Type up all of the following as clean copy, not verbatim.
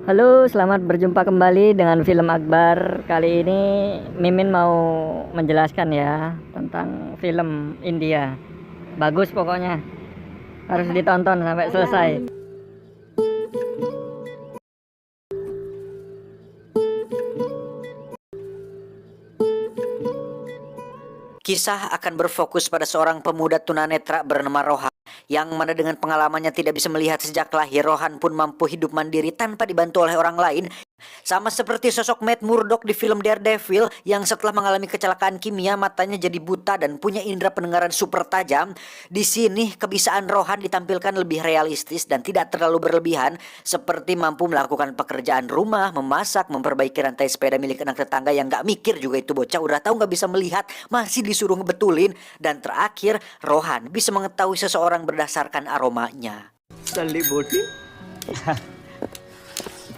Halo, selamat berjumpa kembali dengan film Akbar. Kali ini Mimin mau menjelaskan ya tentang film India. Bagus pokoknya. Harus ditonton sampai selesai. Kisah akan berfokus pada seorang pemuda tunanetra bernama Rohan, yang mana dengan pengalamannya tidak bisa melihat sejak lahir, Rohan pun mampu hidup mandiri tanpa dibantu oleh orang lain. Sama seperti sosok Matt Murdock di film Daredevil yang setelah mengalami kecelakaan kimia matanya jadi buta dan punya indera pendengaran super tajam. Di sini kebisaan Rohan ditampilkan lebih realistis dan tidak terlalu berlebihan, seperti mampu melakukan pekerjaan rumah, memasak, memperbaiki rantai sepeda milik anak tetangga yang gak mikir juga itu bocah udah tahu gak bisa melihat, masih disuruh ngebetulin. Dan terakhir, Rohan bisa mengetahui seseorang berdasarkan aromanya.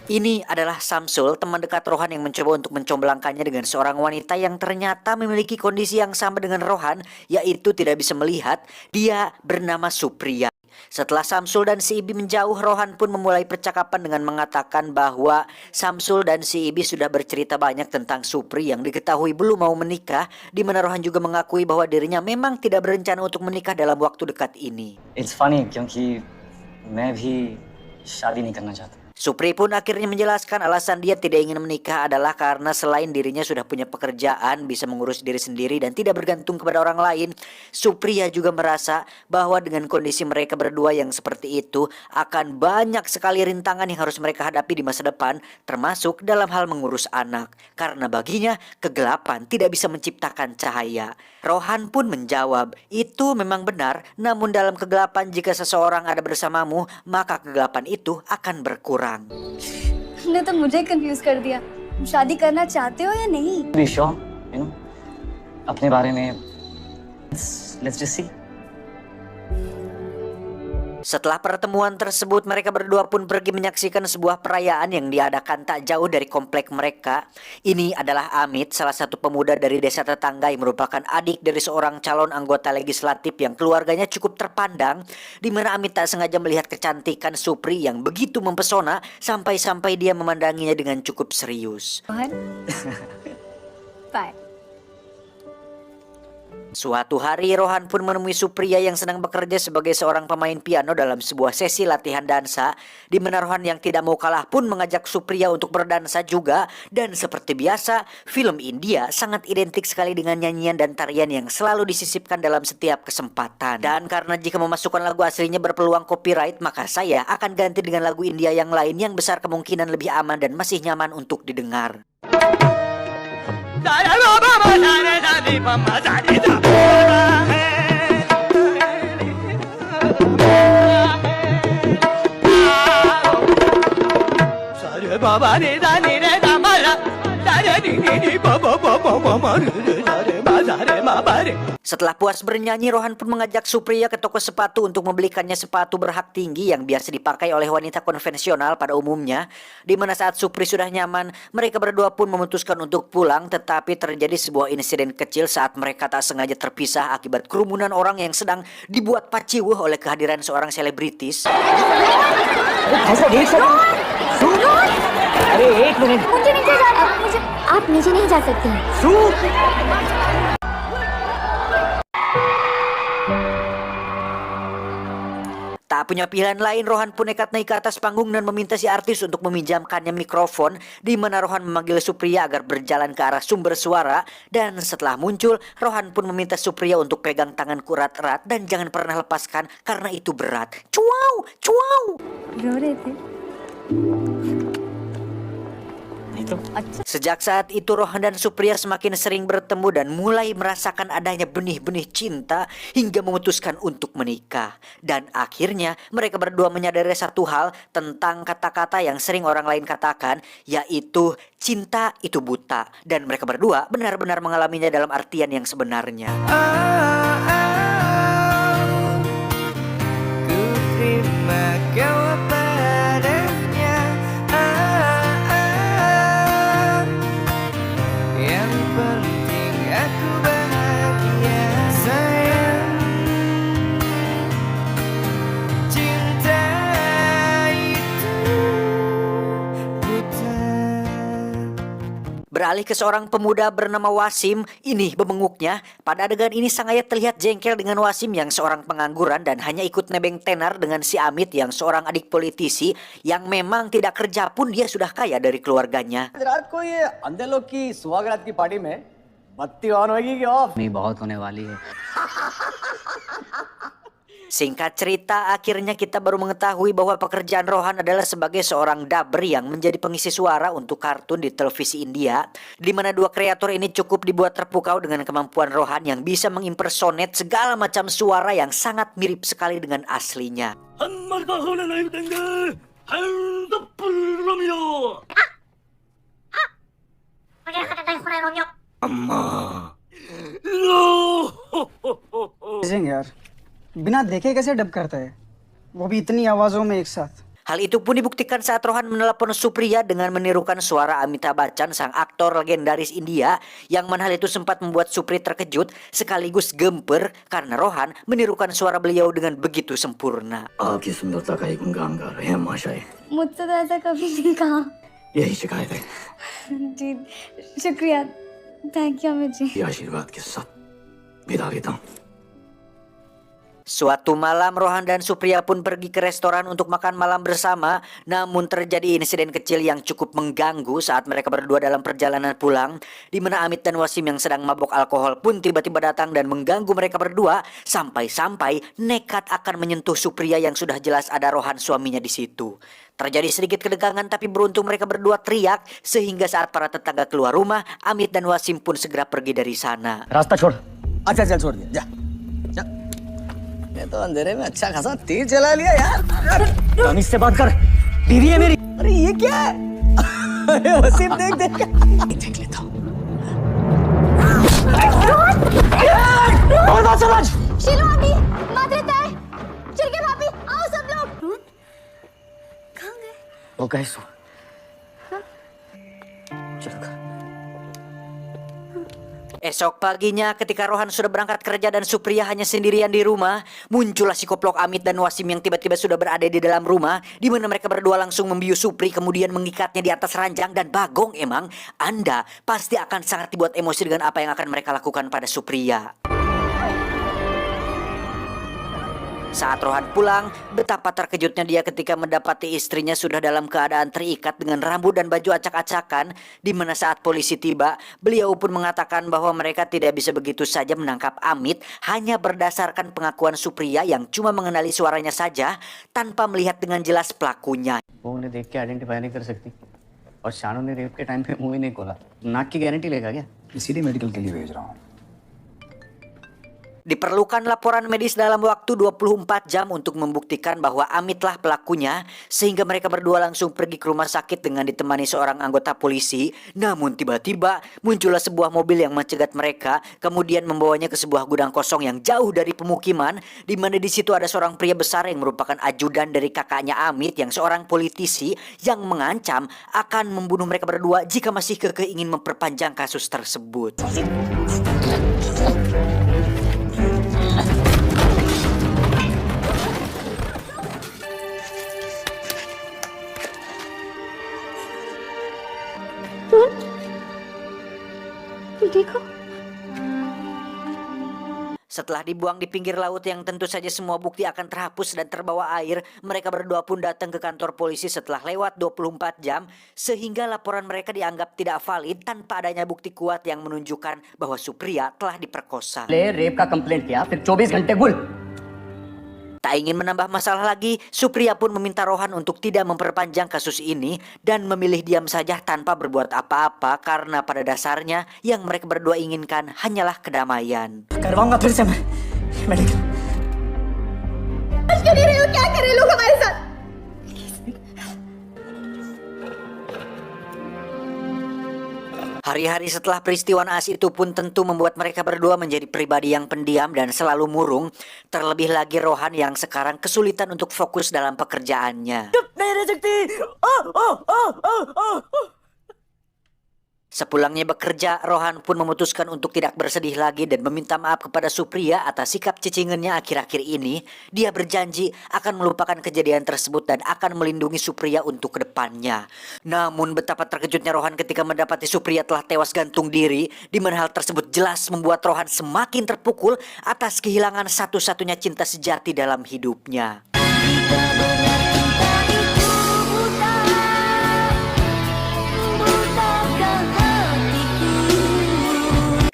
Ini adalah Samsul, teman dekat Rohan yang mencoba untuk mencomblangkannya dengan seorang wanita yang ternyata memiliki kondisi yang sama dengan Rohan, yaitu tidak bisa melihat. Dia bernama Supriya. Setelah Samsul dan si Ibi menjauh, Rohan pun memulai percakapan dengan mengatakan bahwa Samsul dan si Ibi sudah bercerita banyak tentang Supri yang diketahui belum mau menikah, di mana Rohan juga mengakui bahwa dirinya memang tidak berencana untuk menikah dalam waktu dekat ini. It's funny क्योंकि मैं भी शादी नहीं करना चाहता. Supri pun akhirnya menjelaskan alasan dia tidak ingin menikah adalah karena selain dirinya sudah punya pekerjaan, bisa mengurus diri sendiri dan tidak bergantung kepada orang lain, Supriya juga merasa bahwa dengan kondisi mereka berdua yang seperti itu akan banyak sekali rintangan yang harus mereka hadapi di masa depan, termasuk dalam hal mengurus anak. Karena baginya kegelapan tidak bisa menciptakan cahaya. Rohan pun menjawab, itu memang benar, namun dalam kegelapan jika seseorang ada bersamamu, maka kegelapan itu akan berkurang. तुमने तो मुझे कंफ्यूज कर दिया। शादी करना चाहते हो या नहीं? Be sure, अपने बारे में let's just see. Setelah pertemuan tersebut, mereka berdua pun pergi menyaksikan sebuah perayaan yang diadakan tak jauh dari komplek mereka. Ini adalah Amit, salah satu pemuda dari desa tetangga yang merupakan adik dari seorang calon anggota legislatif yang keluarganya cukup terpandang, di mana Amit tak sengaja melihat kecantikan Supri yang begitu mempesona sampai-sampai dia memandanginya dengan cukup serius. Bye. Suatu hari Rohan pun menemui Supriya yang sedang bekerja sebagai seorang pemain piano dalam sebuah sesi latihan dansa, di mana Rohan yang tidak mau kalah pun mengajak Supriya untuk berdansa juga. Dan seperti biasa, film India sangat identik sekali dengan nyanyian dan tarian yang selalu disisipkan dalam setiap kesempatan. Dan karena jika memasukkan lagu aslinya berpeluang copyright, maka saya akan ganti dengan lagu India yang lain yang besar kemungkinan lebih aman dan masih nyaman untuk didengar. Setelah puas bernyanyi, Rohan pun mengajak Supriya ke toko sepatu untuk membelikannya sepatu berhak tinggi yang biasa dipakai oleh wanita konvensional pada umumnya. Di mana saat Supri sudah nyaman, mereka berdua pun memutuskan untuk pulang, tetapi terjadi sebuah insiden kecil saat mereka tak sengaja terpisah akibat kerumunan orang yang sedang dibuat paciwuh oleh kehadiran seorang selebritis. आप नीचे नहीं जा सकते। Tak punya pilihan lain, Rohan pun nekat naik ke atas panggung dan meminta si artis untuk meminjamkannya mikrofon, di mana Rohan memanggil Supriya agar berjalan ke arah sumber suara. Dan setelah muncul, Rohan pun meminta Supriya untuk pegang tanganku erat-erat dan jangan pernah lepaskan karena itu berat. Cuau, cuau. रो रहे थे। Sejak saat itu Rohan dan Supriya semakin sering bertemu dan mulai merasakan adanya benih-benih cinta hingga memutuskan untuk menikah. Dan akhirnya mereka berdua menyadari satu hal tentang kata-kata yang sering orang lain katakan, yaitu cinta itu buta. Dan mereka berdua benar-benar mengalaminya dalam artian yang sebenarnya. Ku terima kau padanya. Yang penting aku bahagia sayang. Cinta itu Beralih ke seorang pemuda bernama Wasim, ini bebenguknya. Pada adegan ini sang ayah terlihat jengkel dengan Wasim yang seorang pengangguran dan hanya ikut nebeng tenar dengan si Amit yang seorang adik politisi yang memang tidak kerja pun dia sudah kaya dari keluarganya. रात को ये अंधे लोग की सुहागरात की पार्टी में बत्ती ऑन होगी कि ऑफ? नहीं बहुत होने वाली है। Singkat cerita, akhirnya kita baru mengetahui bahwa pekerjaan Rohan adalah sebagai seorang dubber yang menjadi pengisi suara untuk kartun di televisi India, di mana dua kreator ini cukup dibuat terpukau dengan kemampuan Rohan yang bisa mengimpersonate segala macam suara yang sangat mirip sekali dengan aslinya. यार बिना देखे कैसे डब करता है वो भी इतनी आवाजों में एक साथ। Hal itu pun dibuktikan saat Rohan menelepon Supriya dengan menirukan suara Amitabh Bachchan, sang aktor legendaris India, yang mana hal itu sempat membuat Supri terkejut sekaligus gemper karena Rohan menirukan suara beliau dengan begitu sempurna. आपकी सुंदरता का एक गुणगान गा रहे हैं माशाए। मुझसे तो ऐसा कभी नहीं कहा। यही शिकायत है। जी शुक्रिया, थैंक यू अमित जी। ये आशीर्वाद के साथ विदा लेता हूँ। Suatu malam Rohan dan Supriya pun pergi ke restoran untuk makan malam bersama. Namun terjadi insiden kecil yang cukup mengganggu saat mereka berdua dalam perjalanan pulang, di mana Amit dan Wasim yang sedang mabok alkohol pun tiba-tiba datang dan mengganggu mereka berdua, sampai-sampai nekat akan menyentuh Supriya yang sudah jelas ada Rohan suaminya di situ. Terjadi sedikit kedegangan, tapi beruntung mereka berdua teriak sehingga saat para tetangga keluar rumah, Amit dan Wasim pun segera pergi dari sana. रास्ता छोड़। अच्छा चल छोड़ दिया जा जा। ये तो अंधेरे में अच्छा खासा तीर चला लिया यार। रानी से बात कर, बीवी है मेरी। अरे ये क्या है? अरे वसीम देख देख देख लेता हूँ। और बात समझ। शिलो आंटी, माद्रिता है, चिरके भाभी, आओ सब लोग। कहाँ गए? वो कहे सो। चल कर। Esok paginya ketika Rohan sudah berangkat kerja dan Supriya hanya sendirian di rumah, muncullah si koplok Amit dan Wasim yang tiba-tiba sudah berada di dalam rumah, di mana mereka berdua langsung membius Supri kemudian mengikatnya di atas ranjang. Dan bagong emang, Anda pasti akan sangat dibuat emosi dengan apa yang akan mereka lakukan pada Supriya. Saat Rohan pulang, betapa terkejutnya dia ketika mendapati istrinya sudah dalam keadaan terikat dengan rambut dan baju acak-acakan, di mana saat polisi tiba, beliau pun mengatakan bahwa mereka tidak bisa begitu saja menangkap Amit hanya berdasarkan pengakuan Supriya yang cuma mengenali suaranya saja tanpa melihat dengan jelas pelakunya. वो उन्हें देख के आइडेंटिफाई नहीं कर सकती और शानू ने रेप के टाइम पे मुंह ही नहीं खोला। नाक की गारंटी लेगा क्या? इसीलिए मेडिकल के लिए भेज रहा हूँ। Diperlukan laporan medis dalam waktu 24 jam untuk membuktikan bahwa Amitlah pelakunya, sehingga mereka berdua langsung pergi ke rumah sakit dengan ditemani seorang anggota polisi. Namun tiba-tiba muncullah sebuah mobil yang mencegat mereka, kemudian membawanya ke sebuah gudang kosong yang jauh dari pemukiman, di mana di situ ada seorang pria besar yang merupakan ajudan dari kakaknya Amit yang seorang politisi yang mengancam akan membunuh mereka berdua jika masih kekeh ingin memperpanjang kasus tersebut. देखो Setelah dibuang di pinggir laut yang tentu saja semua bukti akan terhapus dan terbawa air, mereka berdua pun datang ke kantor polisi setelah lewat 24 jam, sehingga laporan mereka dianggap tidak valid tanpa adanya bukti kuat yang menunjukkan bahwa Supriya telah diperkosa. ले रेप का कंप्लेंट किया फिर 24 घंटे गुल। Tak ingin menambah masalah lagi, Supriya pun meminta Rohan untuk tidak memperpanjang kasus ini dan memilih diam saja tanpa berbuat apa-apa karena pada dasarnya yang mereka berdua inginkan hanyalah kedamaian. करवाऊंगा फिर से मैं मेडिकल। क्यों नहीं रहे हो? क्या कर रहे लोग हमारे साथ? Hari-hari setelah peristiwa naas itu pun tentu membuat mereka berdua menjadi pribadi yang pendiam dan selalu murung. Terlebih lagi Rohan yang sekarang kesulitan untuk fokus dalam pekerjaannya. Sepulangnya bekerja, Rohan pun memutuskan untuk tidak bersedih lagi dan meminta maaf kepada Supriya atas sikap cicingannya akhir-akhir ini. Dia berjanji akan melupakan kejadian tersebut dan akan melindungi Supriya untuk kedepannya. Namun betapa terkejutnya Rohan ketika mendapati Supriya telah tewas gantung diri, di mana hal tersebut jelas membuat Rohan semakin terpukul atas kehilangan satu-satunya cinta sejati dalam hidupnya.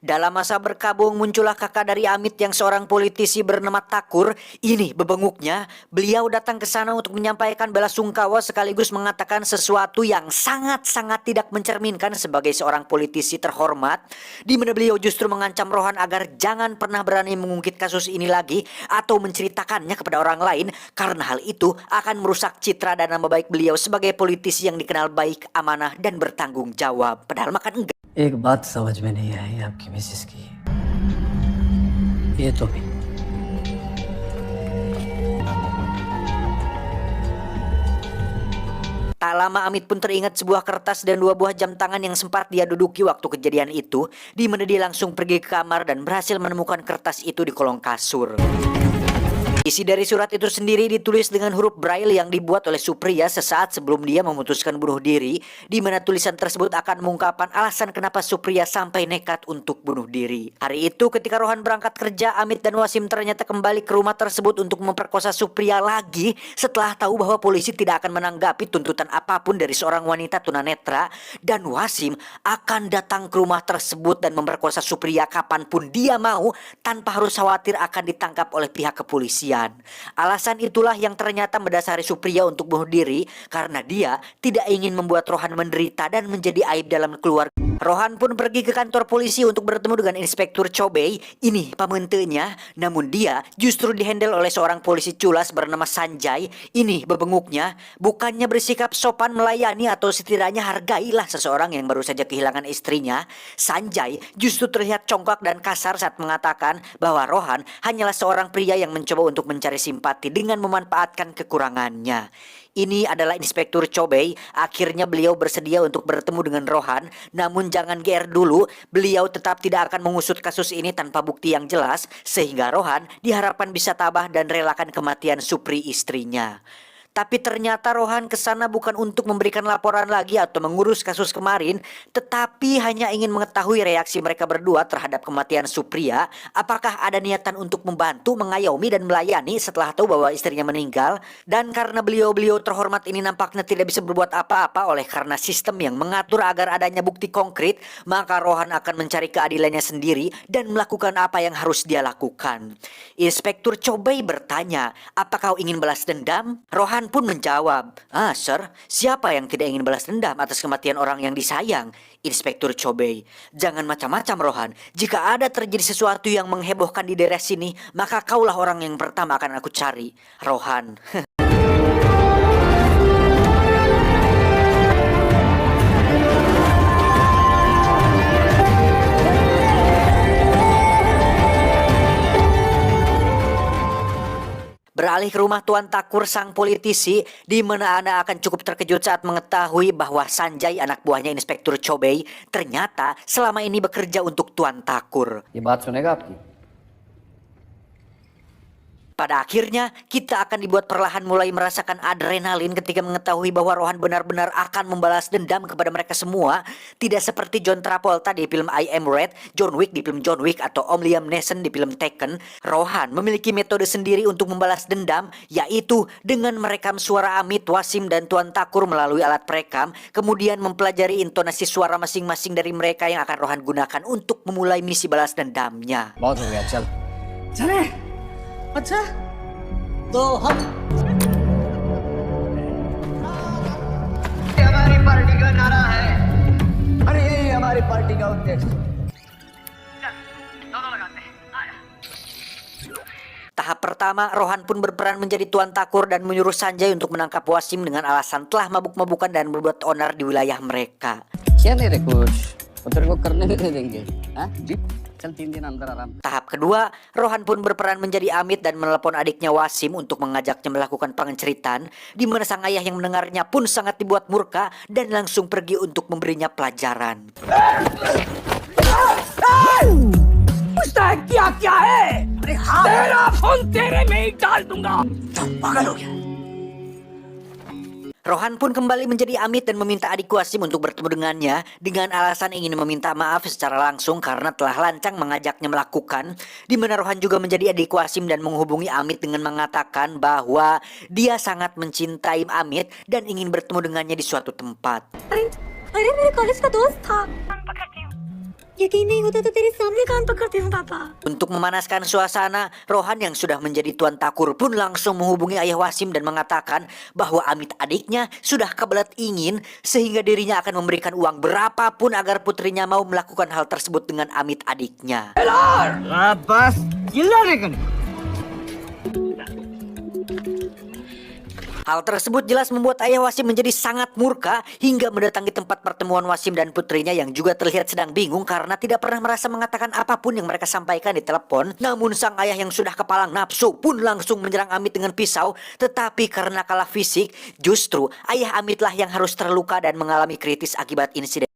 Dalam masa berkabung muncullah kakak dari Amit yang seorang politisi bernama Thakur. Ini bebenguknya, beliau datang ke sana untuk menyampaikan belasungkawa sekaligus mengatakan sesuatu yang sangat-sangat tidak mencerminkan sebagai seorang politisi terhormat, di mana beliau justru mengancam Rohan agar jangan pernah berani mengungkit kasus ini lagi atau menceritakannya kepada orang lain, karena hal itu akan merusak citra dan nama baik beliau sebagai politisi yang dikenal baik, amanah dan bertanggung jawab. Padahal makan enggak. एक बात समझ में नहीं आई आपकी मिसेस की, ये तो भी Tak lama Amit pun teringat sebuah kertas dan 2 buah jam tangan yang sempat dia duduki waktu kejadian itu, di mana dia langsung pergi ke kamar dan berhasil menemukan kertas itu di kolong kasur. Isi dari surat itu sendiri ditulis dengan huruf Braille yang dibuat oleh Supriya sesaat sebelum dia memutuskan bunuh diri, di mana tulisan tersebut akan mengungkapkan alasan kenapa Supriya sampai nekat untuk bunuh diri. Hari itu ketika Rohan berangkat kerja, Amit dan Wasim ternyata kembali ke rumah tersebut untuk memperkosa Supriya lagi setelah tahu bahwa polisi tidak akan menanggapi tuntutan apapun dari seorang wanita tunanetra, dan Wasim akan datang ke rumah tersebut dan memperkosa Supriya kapanpun dia mau tanpa harus khawatir akan ditangkap oleh pihak kepolisian. Alasan itulah yang ternyata mendasari Supriya untuk bunuh diri, karena dia tidak ingin membuat Rohan menderita dan menjadi aib dalam keluarga. Rohan pun pergi ke kantor polisi untuk bertemu dengan Inspektur Chobei, ini pamentenya, namun dia justru dihandle oleh seorang polisi culas bernama Sanjay. Ini bebenguknya, bukannya bersikap sopan melayani atau setidaknya hargailah seseorang yang baru saja kehilangan istrinya, Sanjay justru terlihat congkak dan kasar saat mengatakan bahwa Rohan hanyalah seorang pria yang mencoba untuk mencari simpati dengan memanfaatkan kekurangannya. Ini adalah Inspektur Chobei. Akhirnya beliau bersedia untuk bertemu dengan Rohan, namun jangan GR dulu, beliau tetap tidak akan mengusut kasus ini tanpa bukti yang jelas, sehingga Rohan diharapkan bisa tabah dan relakan kematian Supri istrinya. Tapi ternyata Rohan kesana bukan untuk memberikan laporan lagi atau mengurus kasus kemarin, tetapi hanya ingin mengetahui reaksi mereka berdua terhadap kematian Supriya. Apakah ada niatan untuk membantu, mengayomi dan melayani setelah tahu bahwa istrinya meninggal? Dan karena beliau-beliau terhormat ini nampaknya tidak bisa berbuat apa-apa oleh karena sistem yang mengatur agar adanya bukti konkret, maka Rohan akan mencari keadilannya sendiri dan melakukan apa yang harus dia lakukan. Inspektur Chobei bertanya, "Apa kau ingin balas dendam?" Rohan pun menjawab, "Sir, siapa yang tidak ingin balas dendam atas kematian orang yang disayang?" Inspektur Chobei, "Jangan macam-macam Rohan. Jika ada terjadi sesuatu yang menghebohkan di daerah sini, maka kaulah orang yang pertama akan aku cari." Rohan. Beralih ke rumah Tuan Thakur sang politisi, di mana Anda akan cukup terkejut saat mengetahui bahwa Sanjay, anak buahnya Inspektur Chobei, ternyata selama ini bekerja untuk Tuan Thakur. ये बात सुनेगा आपकी? Pada akhirnya, kita akan dibuat perlahan mulai merasakan adrenalin ketika mengetahui bahwa Rohan benar-benar akan membalas dendam kepada mereka semua. Tidak seperti John Travolta di film I Am Red, John Wick di film John Wick, atau Om Liam Neeson di film Taken. Rohan memiliki metode sendiri untuk membalas dendam, yaitu dengan merekam suara Amit, Wasim, dan Tuan Thakur melalui alat perekam, kemudian mempelajari intonasi suara masing-masing dari mereka yang akan Rohan gunakan untuk memulai misi balas dendamnya. बहुत हो गया, चल चले। अच्छा तो हम हमारी पार्टी का नारा है, अरे यही हमारी पार्टी का उद्देश्य। Tahap pertama, Rohan pun berperan menjadi Tuan Thakur dan menyuruh Sanjay untuk menangkap Wasim dengan alasan telah mabuk-mabukan dan berbuat onar di wilayah mereka. क्या नहीं रे कुछ, वो तेरे को करने नहीं देंगे। हाँ जी चल 3 दिन अंदर आराम Tahap kedua, Rohan pun berperan menjadi Amit dan menelepon adiknya Wasim untuk mengajaknya melakukan pengenceritan, di mana sang ayah yang mendengarnya pun sangat dibuat murka dan langsung pergi untuk memberinya pelajaran. Rohan pun kembali menjadi Amit dan meminta adik Wasim untuk bertemu dengannya dengan alasan ingin meminta maaf secara langsung karena telah lancang mengajaknya melakukan, di mana Rohan juga menjadi adik Wasim dan menghubungi Amit dengan mengatakan bahwa dia sangat mencintai Amit dan ingin bertemu dengannya di suatu tempat. अरे मेरे कॉलेज का दोस्त था यकीन नहीं होता तो तेरे सामने कान पकड़ती हूँ पापा Untuk memanaskan suasana, Rohan yang sudah menjadi tuan takur pun langsung menghubungi ayah Wasim dan mengatakan bahwa Amit adiknya sudah kebelet ingin sehingga dirinya akan memberikan uang berapapun agar putrinya mau melakukan hal tersebut dengan Amit adiknya. बस चिल्लाने का नहीं Hal tersebut jelas membuat ayah Wasim menjadi sangat murka hingga mendatangi tempat pertemuan Wasim dan putrinya yang juga terlihat sedang bingung karena tidak pernah merasa mengatakan apapun yang mereka sampaikan di telepon. Namun sang ayah yang sudah kepalang nafsu pun langsung menyerang Amit dengan pisau, tetapi karena kalah fisik, justru ayah Amitlah yang harus terluka dan mengalami kritis akibat insiden.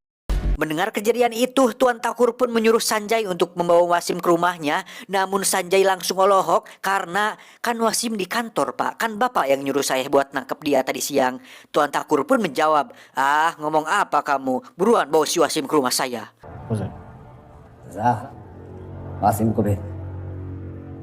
Mendengar kejadian itu, Tuan Takur pun menyuruh Sanjay untuk membawa Wasim ke rumahnya. Namun Sanjay langsung olohok karena kan Wasim di kantor pak, kan bapak yang nyuruh saya buat nangkep dia tadi siang. Tuan Takur pun menjawab, ah ngomong apa kamu, buruan bawa si Wasim ke rumah saya. Washim को भेज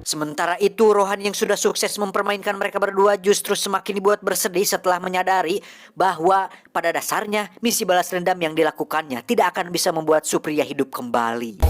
Sementara itu, Rohan yang sudah sukses mempermainkan mereka berdua justru semakin dibuat bersedih setelah menyadari bahwa pada dasarnya misi balas dendam yang dilakukannya tidak akan bisa membuat Supriya hidup kembali.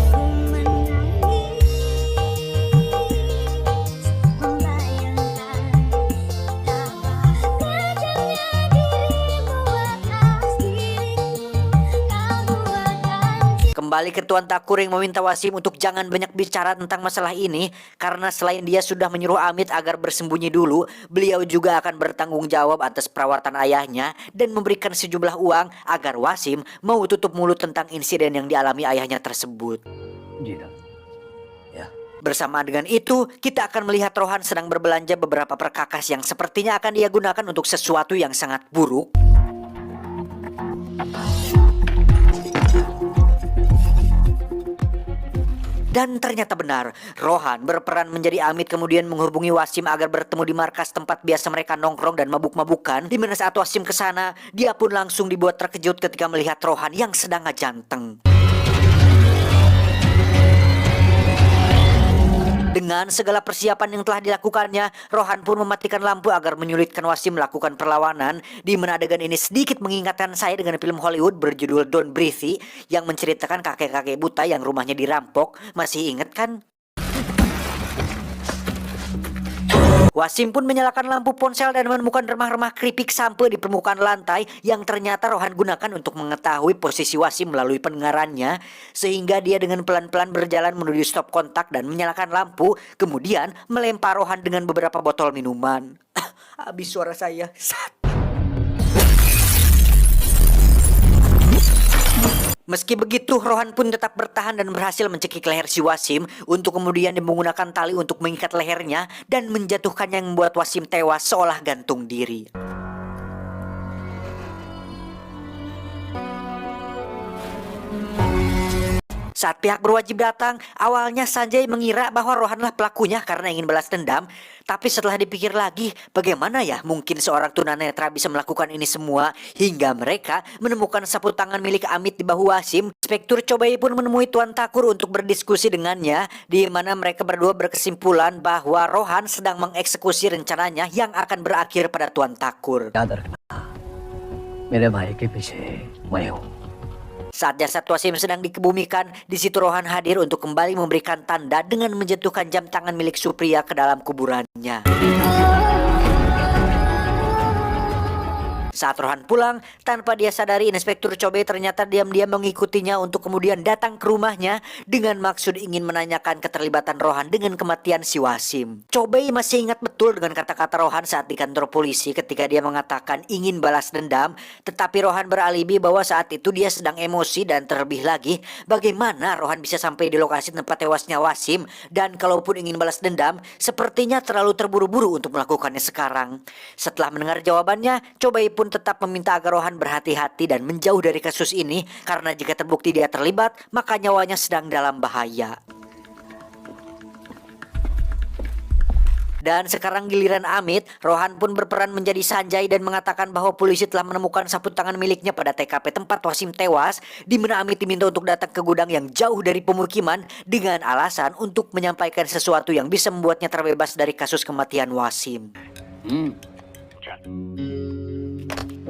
Kembali ke Tuan Takur yang meminta Wasim untuk jangan banyak bicara tentang masalah ini karena selain dia sudah menyuruh Amit agar bersembunyi dulu, beliau juga akan bertanggung jawab atas perawatan ayahnya dan memberikan sejumlah uang agar Wasim mau tutup mulut tentang insiden yang dialami ayahnya tersebut. जी दा या Bersama dengan itu, kita akan melihat Rohan sedang berbelanja beberapa perkakas yang sepertinya akan dia gunakan untuk sesuatu yang sangat buruk. Dan ternyata benar, Rohan berperan menjadi Amit kemudian menghubungi Wasim agar bertemu di markas tempat biasa mereka nongkrong dan mabuk-mabukan. Di mana saat Wasim ke sana, dia pun langsung dibuat terkejut ketika melihat Rohan yang sedang ngajanteng. Dengan segala persiapan yang telah dilakukannya, Rohan pun mematikan lampu agar menyulitkan Wasim melakukan perlawanan. Di mana adegan ini sedikit mengingatkan saya dengan film Hollywood berjudul Don't Breathe yang menceritakan kakek-kakek buta yang rumahnya dirampok. Masih ingat kan? Wasim pun menyalakan lampu ponsel dan menemukan remah-remah keripik sampo di permukaan lantai yang ternyata Rohan gunakan untuk mengetahui posisi Wasim melalui pendengarannya, sehingga dia dengan pelan-pelan berjalan menuju stop kontak dan menyalakan lampu, kemudian melempar Rohan dengan beberapa botol minuman. Habis suara saya. Meski begitu, Rohan pun tetap bertahan dan berhasil mencekik leher si Wasim untuk kemudian menggunakan tali untuk mengikat lehernya dan menjatuhkannya yang membuat Wasim tewas seolah gantung diri. Saat pihak berwajib datang, awalnya Sanjay mengira bahwa Rohanlah pelakunya karena ingin balas dendam. Tapi setelah dipikir lagi, bagaimana ya mungkin seorang tunanetra bisa melakukan ini semua hingga mereka menemukan sapu tangan milik Amit di bahu Wasim. Inspektur Chobai pun menemui Tuan Takur untuk berdiskusi dengannya, di mana mereka berdua berkesimpulan bahwa Rohan sedang mengeksekusi rencananya yang akan berakhir pada Tuan Takur. याद रखना मेरे भाई के पीछे मैं हूँ Saat jasad Wasim sedang dikebumikan, di situ Rohan hadir untuk kembali memberikan tanda dengan menjatuhkan jam tangan milik Supriya ke dalam kuburannya. Saat Rohan pulang, tanpa dia sadari Inspektur Chobei ternyata diam-diam mengikutinya untuk kemudian datang ke rumahnya dengan maksud ingin menanyakan keterlibatan Rohan dengan kematian si Wasim. Chobei masih ingat betul dengan kata-kata Rohan saat di kantor polisi ketika dia mengatakan ingin balas dendam, tetapi Rohan beralibi bahwa saat itu dia sedang emosi dan terlebih lagi bagaimana Rohan bisa sampai di lokasi tempat tewasnya Wasim dan kalaupun ingin balas dendam sepertinya terlalu terburu-buru untuk melakukannya sekarang. Setelah mendengar jawabannya, Chobei pun tetap meminta agar Rohan berhati-hati dan menjauh dari kasus ini karena jika terbukti dia terlibat, maka nyawanya sedang dalam bahaya. Dan sekarang giliran Amit, Rohan pun berperan menjadi Sanjay dan mengatakan bahwa polisi telah menemukan sabut tangan miliknya pada TKP tempat Wasim tewas, di mana Amit diminta untuk datang ke gudang yang jauh dari pemukiman dengan alasan untuk menyampaikan sesuatu yang bisa membuatnya terbebas dari kasus kematian Wasim.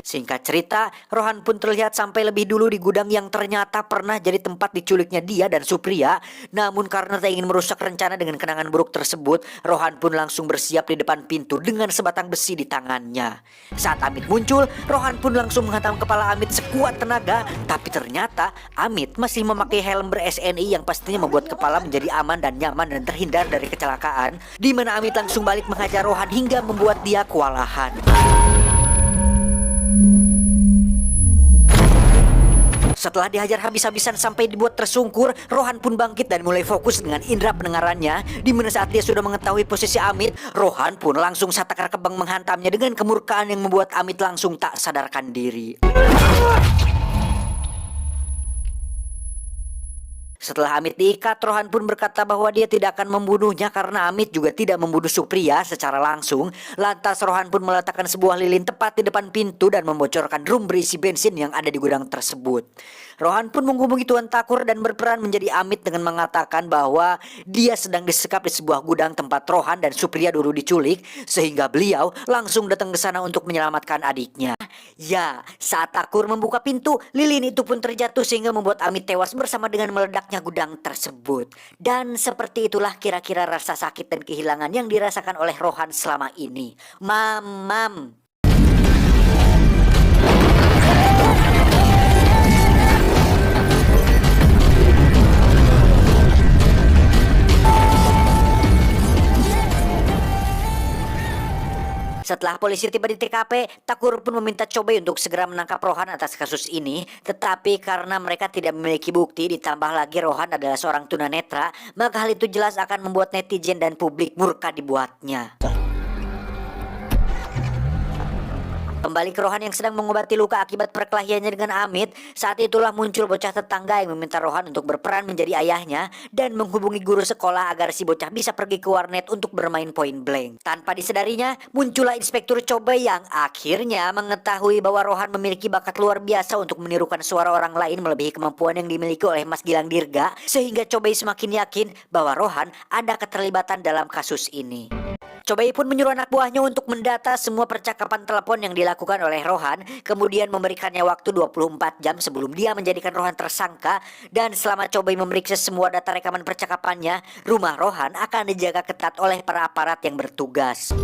Singkat cerita, Rohan pun terlihat sampai lebih dulu di gudang yang ternyata pernah jadi tempat diculiknya dia dan Supriya. Namun karena tak ingin merusak rencana dengan kenangan buruk tersebut, Rohan pun langsung bersiap di depan pintu dengan sebatang besi di tangannya. Saat Amit muncul, Rohan pun langsung menghantam kepala Amit sekuat tenaga. Tapi ternyata Amit masih memakai helm ber-SNI yang pastinya membuat kepala menjadi aman dan nyaman dan terhindar dari kecelakaan. Di mana Amit langsung balik menghajar Rohan hingga membuat dia kewalahan. Setelah dihajar habis-habisan sampai dibuat tersungkur, Rohan pun bangkit dan mulai fokus dengan indera pendengarannya. Di mana saat dia sudah mengetahui posisi Amit, Rohan pun langsung satakar kebang menghantamnya dengan kemurkaan yang membuat Amit langsung tak sadarkan diri. Setelah Amit diikat, Rohan pun berkata bahwa dia tidak akan membunuhnya karena Amit juga tidak membunuh Supriya secara langsung. Lantas Rohan pun meletakkan sebuah lilin tepat di depan pintu dan membocorkan drum berisi bensin yang ada di gudang tersebut. Rohan pun menghubungi Tuan Takur dan berperan menjadi Amit dengan mengatakan bahwa dia sedang disekap di sebuah gudang tempat Rohan dan Supriya dulu diculik, sehingga beliau langsung datang ke sana untuk menyelamatkan adiknya. Ya, saat Takur membuka pintu, lilin itu pun terjatuh sehingga membuat Amit tewas bersama dengan meledaknya gudang tersebut. Dan seperti itulah kira-kira rasa sakit dan kehilangan yang dirasakan oleh Rohan selama ini. Mam. Setelah polisi tiba di TKP, Takur pun meminta Chobei untuk segera menangkap Rohan atas kasus ini. Tetapi karena mereka tidak memiliki bukti, ditambah lagi Rohan adalah seorang tunanetra, maka hal itu jelas akan membuat netizen dan publik murka dibuatnya. Kembali ke Rohan yang sedang mengobati luka akibat perkelahiannya dengan Amit, saat itulah muncul bocah tetangga yang meminta Rohan untuk berperan menjadi ayahnya dan menghubungi guru sekolah agar si bocah bisa pergi ke warnet untuk bermain point blank. Tanpa disadarinya, muncullah Inspektur Chobei yang akhirnya mengetahui bahwa Rohan memiliki bakat luar biasa untuk menirukan suara orang lain melebihi kemampuan yang dimiliki oleh Mas Gilang Dirga, sehingga Chobei semakin yakin bahwa Rohan ada keterlibatan dalam kasus ini. Chobei pun menyuruh anak buahnya untuk mendata semua percakapan telepon yang dilakukan oleh Rohan, kemudian memberikannya waktu 24 jam sebelum dia menjadikan Rohan tersangka, dan selama Chobei memeriksa semua data rekaman percakapannya, rumah Rohan akan dijaga ketat oleh para aparat yang bertugas.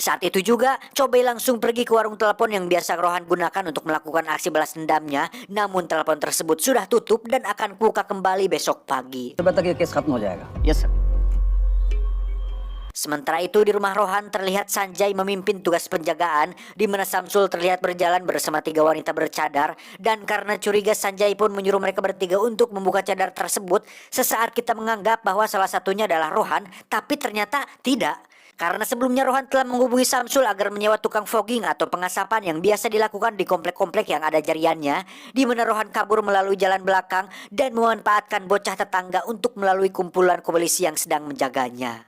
Saat itu juga, Chobei langsung pergi ke warung telepon yang biasa Rohan gunakan untuk melakukan aksi balas dendamnya, namun telepon tersebut sudah tutup dan akan buka kembali besok pagi. तब तक ये केस खत्म हो जाएगा. Yes sir. Sementara itu di rumah Rohan terlihat Sanjay memimpin tugas penjagaan, di mana Samsul terlihat berjalan bersama 3 wanita bercadar, dan karena curiga Sanjay pun menyuruh mereka bertiga untuk membuka cadar tersebut. Sesaat kita menganggap bahwa salah satunya adalah Rohan, tapi ternyata tidak. Karena sebelumnya Rohan telah menghubungi Samsul agar menyewa tukang fogging atau pengasapan yang biasa dilakukan di komplek-komplek yang ada jariannya, di mana Rohan kabur melalui jalan belakang dan memanfaatkan bocah tetangga untuk melalui kumpulan polisi yang sedang menjaganya.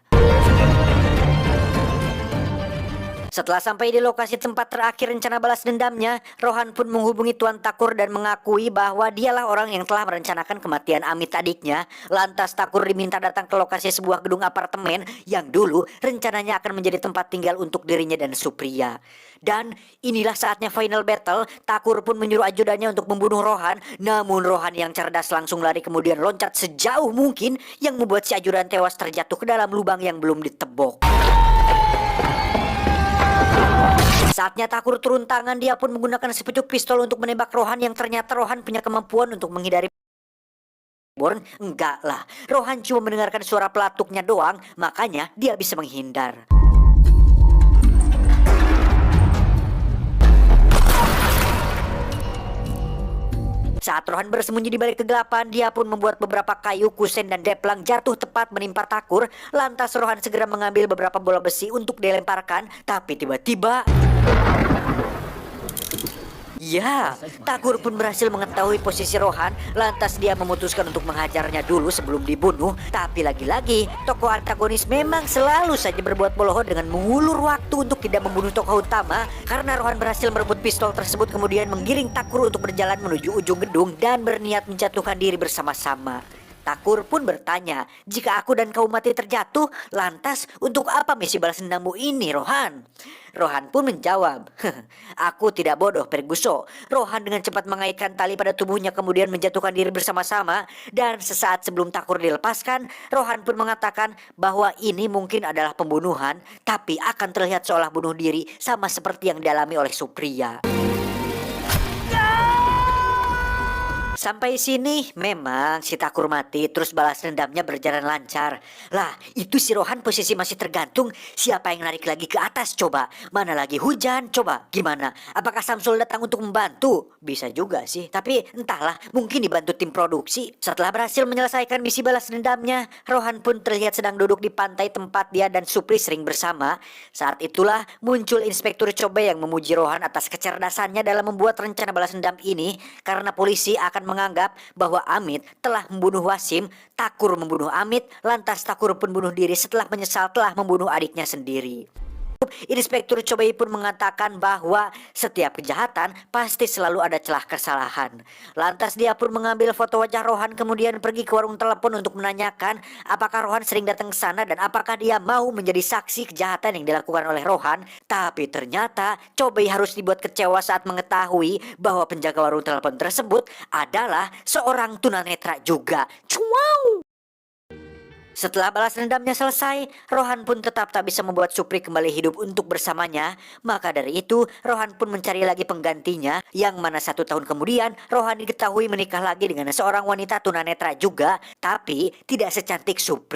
Setelah sampai di lokasi tempat terakhir rencana balas dendamnya, Rohan pun menghubungi Tuan Takur dan mengakui bahwa dialah orang yang telah merencanakan kematian Amit adiknya. Lantas Takur diminta datang ke lokasi sebuah gedung apartemen yang dulu rencananya akan menjadi tempat tinggal untuk dirinya dan Supriya. Dan inilah saatnya final battle. Takur pun menyuruh ajudannya untuk membunuh Rohan, namun Rohan yang cerdas langsung lari kemudian loncat sejauh mungkin yang membuat si ajudan tewas terjatuh ke dalam lubang yang belum ditebok. Saatnya Thakur turun tangan, dia pun menggunakan sepucuk pistol untuk menembak Rohan yang ternyata Rohan punya kemampuan untuk menghindari Born. Enggak lah, Rohan cuma mendengarkan suara pelatuknya doang, makanya dia bisa menghindar. Saat Rohan bersembunyi di balik kegelapan, dia pun membuat beberapa kayu, kusen, dan deplang jatuh tepat menimpa Thakur. Lantas Rohan segera mengambil beberapa bola besi untuk dilemparkan, tapi tiba-tiba... Ya, Thakur pun berhasil mengetahui posisi Rohan. Lantas dia memutuskan untuk menghajarnya dulu sebelum dibunuh. Tapi lagi-lagi, tokoh antagonis memang selalu saja berbuat bohong dengan mengulur waktu untuk tidak membunuh tokoh utama. Karena Rohan berhasil merebut pistol tersebut, kemudian menggiring Thakur untuk berjalan menuju ujung gedung dan berniat menjatuhkan diri bersama-sama. Thakur pun bertanya, jika aku dan kau mati terjatuh, lantas untuk apa misi balas dendammu ini, Rohan? Rohan pun menjawab, aku tidak bodoh, Perguso. Rohan dengan cepat mengaitkan tali pada tubuhnya kemudian menjatuhkan diri bersama-sama. Dan sesaat sebelum Thakur dilepaskan, Rohan pun mengatakan bahwa ini mungkin adalah pembunuhan, tapi akan terlihat seolah bunuh diri sama seperti yang dialami oleh Supriya. Sampai sini memang si Thakur mati, terus balas dendamnya berjalan lancar. Lah, itu si Rohan posisi masih tergantung. Siapa yang narik lagi ke atas coba? Mana lagi hujan? Coba gimana? Apakah Samsul datang untuk membantu? Bisa juga sih, tapi entahlah, mungkin dibantu tim produksi. Setelah berhasil menyelesaikan misi balas dendamnya, Rohan pun terlihat sedang duduk di pantai tempat dia dan Supri sering bersama. Saat itulah muncul Inspektur Chobe yang memuji Rohan atas kecerdasannya dalam membuat rencana balas dendam ini, karena polisi akan menganggap bahwa Amit telah membunuh Wasim. Thakur membunuh Amit, lantas Thakur pun bunuh diri setelah menyesal telah membunuh adiknya sendiri. Inspektur Chobe pun mengatakan bahwa setiap kejahatan pasti selalu ada celah kesalahan. Lantas dia pun mengambil foto wajah Rohan kemudian pergi ke warung telepon untuk menanyakan apakah Rohan sering datang ke sana dan apakah dia mau menjadi saksi kejahatan yang dilakukan oleh Rohan. Tapi ternyata Chobe harus dibuat kecewa saat mengetahui bahwa penjaga warung telepon tersebut adalah seorang tunanetra juga. Wow! Setelah balas dendamnya selesai, Rohan pun tetap tak bisa membuat Supri kembali hidup untuk bersamanya. Maka dari itu, Rohan pun mencari lagi penggantinya, yang mana 1 tahun kemudian, Rohan diketahui menikah lagi dengan seorang wanita tunanetra juga, tapi tidak secantik Supri.